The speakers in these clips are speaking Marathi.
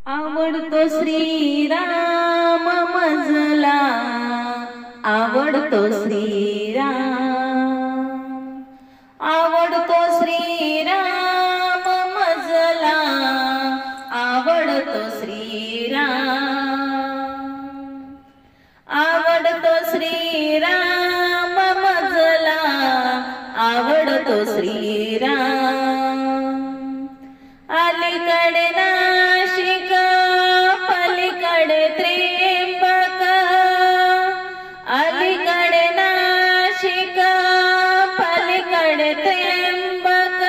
आवडतो श्रीराम मजला, आवडतो श्रीराम, आवडतो श्रीराम मजला, आवडतो श्रीराम, आवडतो श्रीराम मजला, आवडतो श्रीराम। अलीकडे नाशिक पलीकडे त्र्यंबक, अलीकडे नाशिक पलीकडे त्र्यंबक,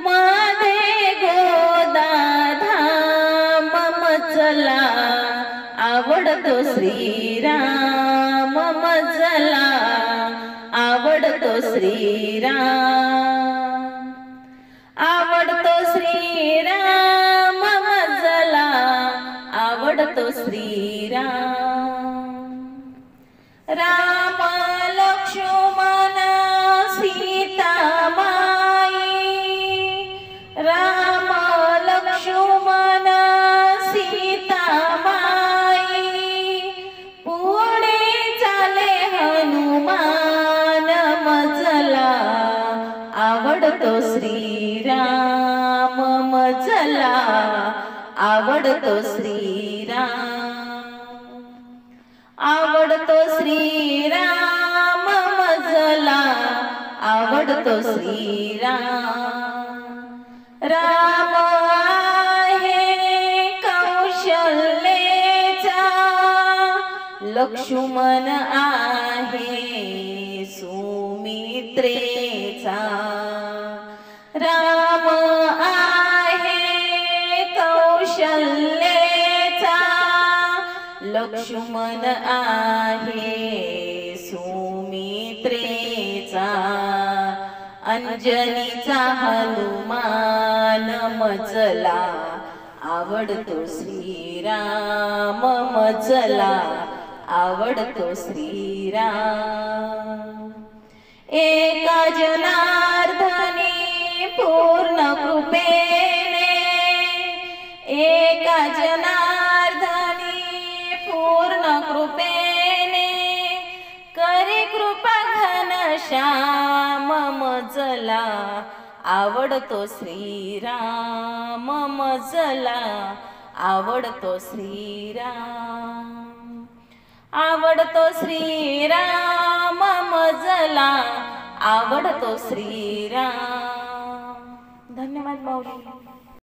मध्ये गोदाधाम मजला, आवडतो श्रीराम मजला, आवडतो श्रीराम, आवडतो श्रीराम मजला, आवडतो श्रीराम। राम लक्ष्मण सीतामाई, राम लक्ष्मण सीतामाई, पुढे चाले हनुमान मजला, आवडतो श्रीराम मजला, आवडतो श्रीराम, आवडतो श्रीराम मजला, आवडतो श्रीराम। राम आहे कौशल्याचा, लक्ष्मण आहे सुमित्रेचा, राम आहे कौशल्याचा, लक्ष्मण आहे सुमित्रेचा, अंजनीचा हनुमान मजला, आवडतो श्रीराम मजला, आवडतो श्रीराम। एका जनार्दनी पूर्ण कृपेने, एका जनार्दनी पूर्ण कृपेने, करी कृपा घनश्याम मजला, आवडतो श्रीराम मजला, आवडतो श्रीराम, आवडतो श्रीराम मजला, आवडतो श्रीराम। धन्यवाद माऊली।